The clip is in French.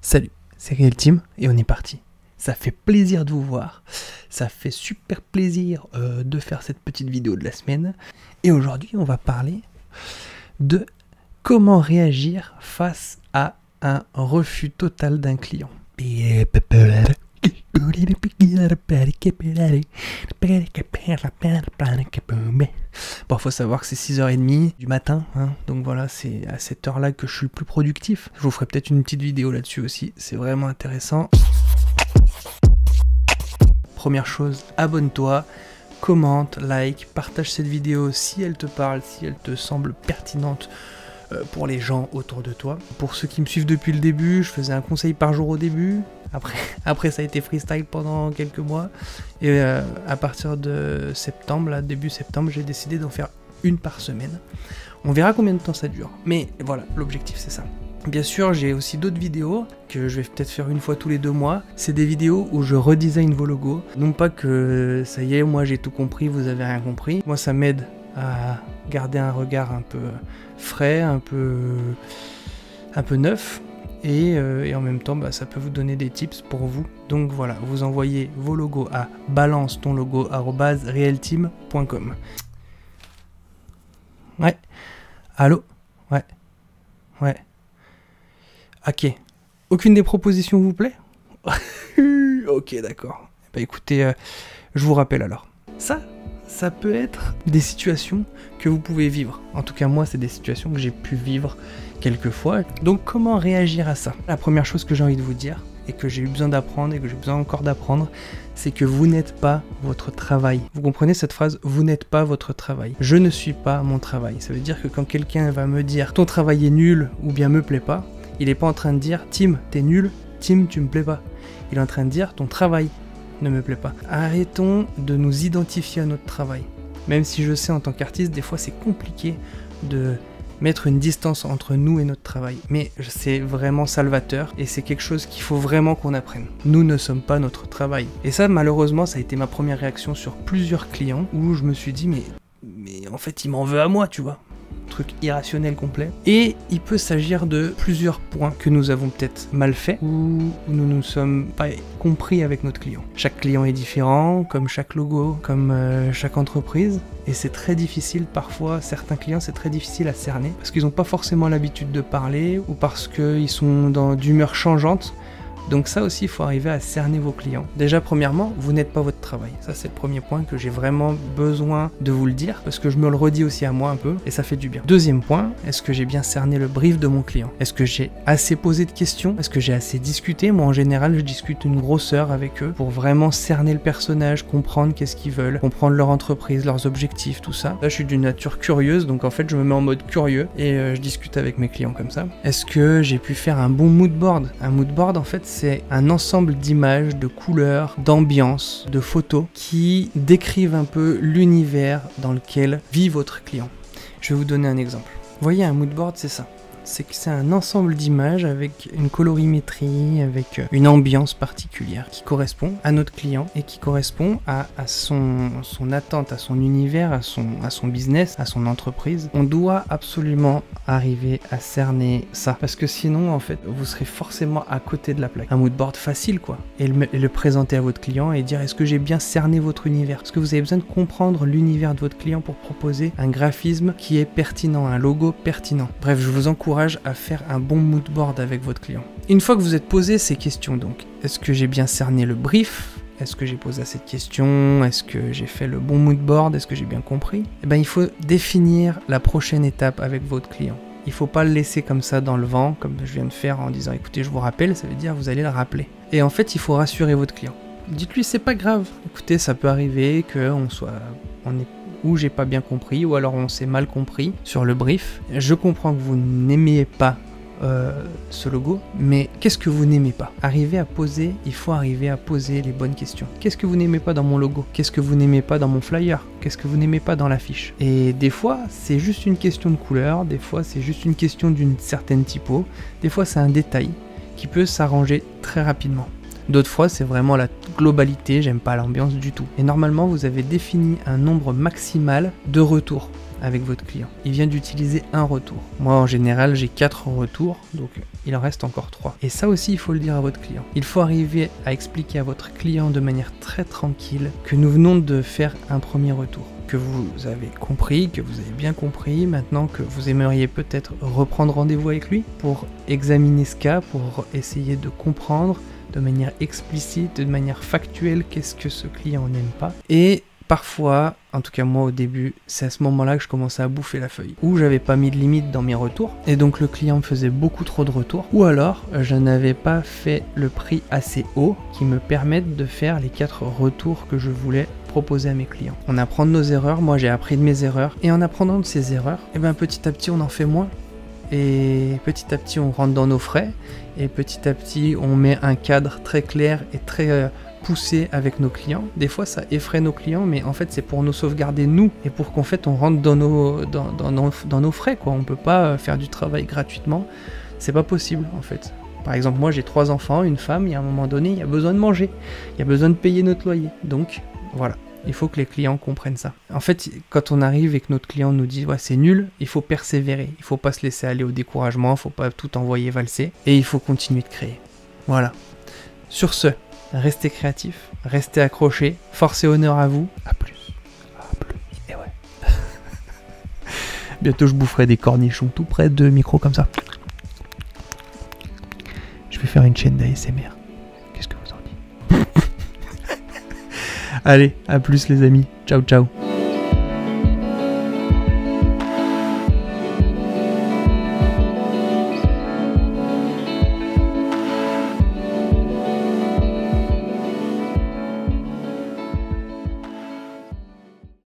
Salut, c'est Real Team et on est parti. Ça fait plaisir de vous voir, ça fait super plaisir de faire cette petite vidéo de la semaine. Et aujourd'hui, on va parler de comment réagir face à un refus total d'un client. Bon, faut savoir que c'est 6h30 du matin, hein, donc voilà, c'est à cette heure-là que je suis le plus productif. Je vous ferai peut-être une petite vidéo là-dessus aussi, c'est vraiment intéressant. Première chose, abonne-toi, commente, like, partage cette vidéo si elle te parle, si elle te semble pertinente pour les gens autour de toi. Pour ceux qui me suivent depuis le début, je faisais un conseil par jour au début. Après ça a été freestyle pendant quelques mois. Et à partir de septembre, là, début septembre, j'ai décidé d'en faire une par semaine. On verra combien de temps ça dure. Mais voilà, l'objectif c'est ça. Bien sûr, j'ai aussi d'autres vidéos que je vais peut-être faire une fois tous les 2 mois. C'est des vidéos où je redesign vos logos. Non pas que ça y est, moi j'ai tout compris, vous avez rien compris. Moi ça m'aide à garder un regard un peu frais, un peu neuf. Et en même temps, ça peut vous donner des tips pour vous. Donc voilà, vous envoyez vos logos à balance-ton-logo@realteam.com. Ouais. Allô? Ouais. Ouais. Ok. Aucune des propositions vous plaît? Ok, d'accord. Bah écoutez, je vous rappelle alors. Ça peut être des situations que vous pouvez vivre. En tout cas, moi, c'est des situations que j'ai pu vivre quelques fois. Donc, comment réagir à ça? La première chose que j'ai envie de vous dire, et que j'ai eu besoin d'apprendre, et que j'ai besoin encore d'apprendre, c'est que vous n'êtes pas votre travail. Vous comprenez cette phrase? Vous n'êtes pas votre travail. Je ne suis pas mon travail. Ça veut dire que quand quelqu'un va me dire « ton travail est nul » ou bien « me plaît pas », il n'est pas en train de dire « Tim, t'es nul, Tim, tu me plais pas ». Il est en train de dire « ton travail ne me plaît pas ». Arrêtons de nous identifier à notre travail. Même si je sais en tant qu'artiste, des fois c'est compliqué de mettre une distance entre nous et notre travail. Mais c'est vraiment salvateur et c'est quelque chose qu'il faut vraiment qu'on apprenne. Nous ne sommes pas notre travail. Et ça, malheureusement, ça a été ma première réaction sur plusieurs clients où je me suis dit mais en fait il m'en veut à moi, tu vois. Truc irrationnel complet. Et il peut s'agir de plusieurs points que nous avons peut-être mal fait ou nous ne sommes pas compris avec notre client. Chaque client est différent, comme chaque logo, comme chaque entreprise. Et c'est très difficile parfois, certains clients c'est très difficile à cerner parce qu'ils n'ont pas forcément l'habitude de parler ou parce qu'ils sont d'humeur changeante. Donc ça aussi, il faut arriver à cerner vos clients. Déjà, premièrement, vous n'êtes pas votre travail. Ça, c'est le premier point que j'ai vraiment besoin de vous le dire, parce que je me le redis aussi à moi un peu, et ça fait du bien. Deuxième point, est-ce que j'ai bien cerné le brief de mon client? Est-ce que j'ai assez posé de questions? Est-ce que j'ai assez discuté? Moi, en général, je discute une grosse heure avec eux pour vraiment cerner le personnage, comprendre qu'est-ce qu'ils veulent, comprendre leur entreprise, leurs objectifs, tout ça. Là, je suis d'une nature curieuse, donc en fait, je me mets en mode curieux, et je discute avec mes clients comme ça. Est-ce que j'ai pu faire un bon mood board? Un mood board, en fait, c'est un ensemble d'images, de couleurs, d'ambiances, de photos qui décrivent un peu l'univers dans lequel vit votre client. Je vais vous donner un exemple. Vous voyez, un mood board, c'est ça. C'est que c'est un ensemble d'images avec une colorimétrie, avec une ambiance particulière qui correspond à notre client et qui correspond à son attente, à son univers, à son business, à son entreprise. On doit absolument arriver à cerner ça parce que sinon, en fait, vous serez forcément à côté de la plaque. Un mood board facile, quoi. Et le présenter à votre client et dire est-ce que j'ai bien cerné votre univers? Parce que vous avez besoin de comprendre l'univers de votre client pour proposer un graphisme qui est pertinent, un logo pertinent. Bref, je vous encourage à faire un bon mood board avec votre client. Une fois que vous êtes posé ces questions, donc, est-ce que j'ai bien cerné le brief? Est-ce que j'ai posé assez de questions? Est-ce que j'ai fait le bon mood board? Est-ce que j'ai bien compris? Eh bien, il faut définir la prochaine étape avec votre client. Il ne faut pas le laisser comme ça dans le vent, comme je viens de faire en disant écoutez, je vous rappelle, ça veut dire vous allez le rappeler. Et en fait, il faut rassurer votre client. Dites-lui c'est pas grave. Écoutez, ça peut arriver qu'on est ou j'ai pas bien compris, ou alors on s'est mal compris sur le brief. Je comprends que vous n'aimiez pas ce logo, mais qu'est-ce que vous n'aimez pas? Il faut arriver à poser les bonnes questions. Qu'est-ce que vous n'aimez pas dans mon logo? Qu'est-ce que vous n'aimez pas dans mon flyer? Qu'est-ce que vous n'aimez pas dans l'affiche? Et des fois, c'est juste une question de couleur, des fois c'est juste une question d'une certaine typo, des fois c'est un détail qui peut s'arranger très rapidement. D'autres fois, c'est vraiment la globalité, j'aime pas l'ambiance du tout. Et normalement, vous avez défini un nombre maximal de retours. avec votre client. Il vient d'utiliser un retour. Moi, en général, j'ai 4 retours, donc il en reste encore 3. Et ça aussi, il faut le dire à votre client. Il faut arriver à expliquer à votre client de manière très tranquille que nous venons de faire un premier retour, que vous avez compris, que vous avez bien compris, maintenant que vous aimeriez peut-être reprendre rendez-vous avec lui pour examiner ce cas, pour essayer de comprendre de manière explicite, de manière factuelle, qu'est-ce que ce client n'aime pas. Et parfois, en tout cas moi au début, c'est à ce moment-là que je commençais à bouffer la feuille. Ou j'avais pas mis de limite dans mes retours, et donc le client me faisait beaucoup trop de retours. Ou alors, je n'avais pas fait le prix assez haut qui me permette de faire les 4 retours que je voulais proposer à mes clients. On apprend de nos erreurs, moi j'ai appris de mes erreurs, et en apprenant de ces erreurs, et ben petit à petit on en fait moins. Et petit à petit on rentre dans nos frais, et petit à petit on met un cadre très clair et très poussé avec nos clients. Des fois ça effraie nos clients, mais en fait c'est pour nous sauvegarder nous, et pour qu'en fait on rentre dans nos frais quoi. On peut pas faire du travail gratuitement, c'est pas possible en fait. Par exemple moi j'ai 3 enfants, une femme, et à un moment donné il y a besoin de manger, il y a besoin de payer notre loyer, donc voilà. Il faut que les clients comprennent ça. En fait, quand on arrive et que notre client nous dit « ouais, c'est nul », il faut persévérer. Il faut pas se laisser aller au découragement, il faut pas tout envoyer valser. Et il faut continuer de créer. Voilà. Sur ce, restez créatifs, restez accrochés, force et honneur à vous. À plus. À plus. Et ouais. Bientôt, je boufferai des cornichons tout près de micro comme ça. Je vais faire une chaîne d'ASMR. Qu'est-ce que vous en dites? Allez, à plus les amis. Ciao, ciao.